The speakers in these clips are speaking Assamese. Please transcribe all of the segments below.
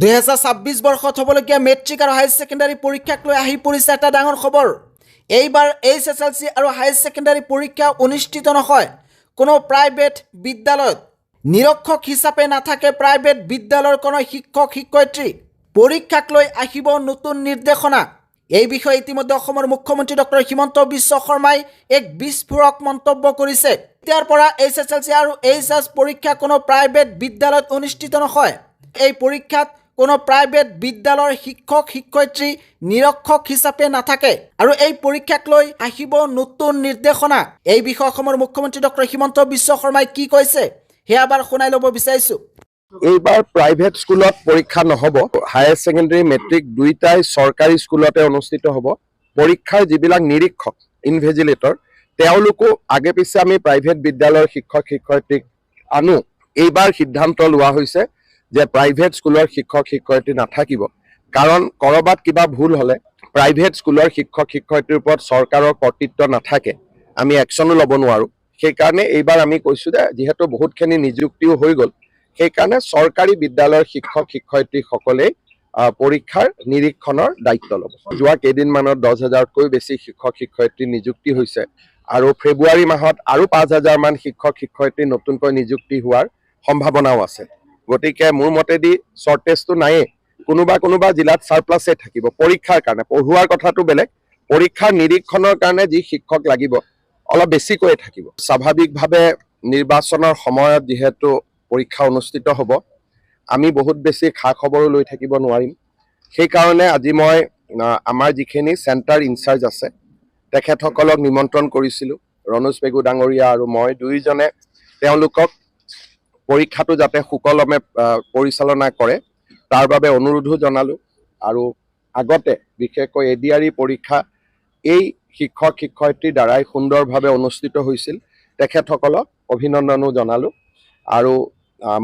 2026 বৰ্ষত হ'বলগীয়া মেট্ৰিক আৰু হায়াৰ ছেকেণ্ডাৰী পৰীক্ষাক লৈ আহি পৰিছে এটা ডাঙৰ খবৰ। এইবাৰ HSLC আৰু হায়াৰ ছেকেণ্ডাৰী পৰীক্ষা অনুষ্ঠিত নহয় কোনো প্ৰাইভেট বিদ্যালয়ত। নিৰক্ষক হিচাপে নাথাকে প্ৰাইভেট বিদ্যালয়ৰ কোনো শিক্ষক শিক্ষয়িত্ৰী। পৰীক্ষাক লৈ আহিব নতুন নিৰ্দেশনা। এই বিষয়ে ইতিমধ্যে অসমৰ মুখ্যমন্ত্ৰী ডক্টৰ হিমন্ত বিশ্ব শৰ্মাই এক বিস্ফোৰক মন্তব্য কৰিছে। এতিয়াৰ পৰা HSLC আৰু HS পৰীক্ষা কোনো প্ৰাইভেট বিদ্যালয়ত অনুষ্ঠিত নহয়। এই পৰীক্ষাত কোনো প্ৰাইভেট বিদ্যালয়ৰ শিক্ষক শিক্ষয়িত্ৰী নিৰক্ষক হিচাপে নাথাকে আৰু এই পৰীক্ষাক লৈ আহিব নতুন নিৰ্দেশনা। এই বিষয়ে অসমৰ মুখ্যমন্ত্ৰী ডক্টৰ হিমন্ত বিশ্ব শৰ্মাই কি কৈছে সেয়া এবাৰ শুনাই ল'ব বিচাৰিছো। এইবাৰ প্ৰাইভেট স্কুলত পৰীক্ষা নহব। হায়াৰ ছেকেণ্ডাৰী মেট্ৰিক দুইটাই চৰকাৰী স্কুলতে অনুষ্ঠিত হ'ব। পৰীক্ষাৰ যিবিলাক নিৰীক্ষক ইনভিজিলেটৰ তেওঁলোকো আগে পিছে আমি প্ৰাইভেট বিদ্যালয়ৰ শিক্ষক শিক্ষয়িত্ৰীক আনো। এইবাৰ সিদ্ধান্ত লোৱা হৈছে যে প্ৰাইভেট স্কুলৰ শিক্ষক শিক্ষয়িত্ৰী নাথাকিব, কাৰণ কৰবাত কিবা ভুল হ'লে প্ৰাইভেট স্কুলৰ শিক্ষক শিক্ষয়িত্ৰীৰ ওপৰত চৰকাৰৰ কৰ্তৃত্ব নাথাকে, আমি একশ্যনো ল'ব নোৱাৰোঁ। সেইকাৰণে এইবাৰ আমি কৈছোঁ যে যিহেতু বহুতখিনি নিযুক্তিও হৈ গ'ল, সেইকাৰণে চৰকাৰী বিদ্যালয়ৰ শিক্ষক শিক্ষয়িত্ৰীসকলেই পৰীক্ষাৰ নিৰীক্ষণৰ দায়িত্ব ল'ব। যোৱা কেইদিনমানত 10,000তকৈ বেছি শিক্ষক শিক্ষয়িত্ৰী নিযুক্তি হৈছে আৰু ফেব্ৰুৱাৰী মাহত আৰু 5,000 মান শিক্ষক শিক্ষয়িত্ৰী নতুনকৈ নিযুক্তি হোৱাৰ সম্ভাৱনাও আছে। গতিকে মোৰ মতেদি শ্বৰ্টেজটো নায়েই, কোনোবা জিলাত ছাৰপ্লাছে থাকিব। পৰীক্ষাৰ কাৰণে পঢ়োৱাৰ কথাটো বেলেগ, পৰীক্ষাৰ নিৰীক্ষণৰ কাৰণে যি শিক্ষক লাগিব অলপ বেছিকৈয়ে থাকিব। স্বাভাৱিকভাৱে নিৰ্বাচনৰ সময়ত যিহেতু পৰীক্ষা অনুষ্ঠিত হ'ব, আমি বহুত বেছি খা খবৰো লৈ থাকিব নোৱাৰিম। সেইকাৰণে আজি মই আমাৰ যিখিনি চেণ্টাৰ ইনচাৰ্জ আছে তেখেতসকলক নিমন্ত্ৰণ কৰিছিলোঁ। ৰণোজ পেগু ডাঙৰীয়া আৰু মই দুয়োজনে তেওঁলোকক পৰীক্ষাটো যাতে সুকলমে পৰিচালনা কৰে তাৰ বাবে অনুৰোধো জনালোঁ। আৰু আগতে বিশেষকৈ ADRE পৰীক্ষা এই শিক্ষক শিক্ষয়িত্ৰীৰ দ্বাৰাই সুন্দৰভাৱে অনুষ্ঠিত হৈছিল, তেখেতসকলক অভিনন্দনো জনালোঁ। আৰু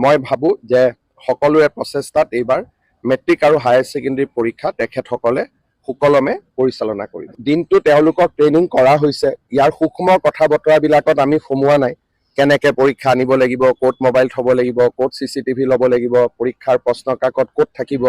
মই ভাবোঁ যে সকলোৰে প্ৰচেষ্টাত এইবাৰ মেট্ৰিক আৰু হায়াৰ ছেকেণ্ডাৰী পৰীক্ষা তেখেতসকলে সুকলমে পৰিচালনা কৰিব। দিনটো তেওঁলোকক ট্ৰেইনিং কৰা হৈছে। ইয়াৰ সূক্ষ্ম কথা বতৰাবিলাকত আমি সোমোৱা নাই। কেনেকৈ পৰীক্ষা আনিব লাগিব, ক'ত মোবাইল থ'ব লাগিব, ক'ত CCTV ল'ব লাগিব, পৰীক্ষাৰ প্ৰশ্ন কাকত ক'ত থাকিব,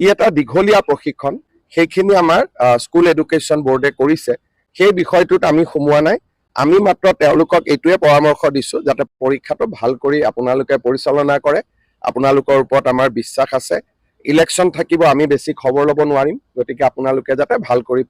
ই এটা দীঘলীয়া প্ৰশিক্ষণ। সেইখিনি আমাৰ স্কুল এডুকেশ্যন বৰ্ডে কৰিছে, সেই বিষয়টোত আমি সোমোৱা নাই। আমি মাত্ৰ তেওঁলোকক এইটোৱে পৰামৰ্শ দিছোঁ যাতে পৰীক্ষাটো ভাল কৰি আপোনালোকে পৰিচালনা কৰে। আপোনালোকৰ ওপৰত আমাৰ বিশ্বাস আছে। ইলেকশ্যন থাকিব, আমি বেছি খবৰ ল'ব নোৱাৰিম, গতিকে আপোনালোকে যাতে ভাল কৰি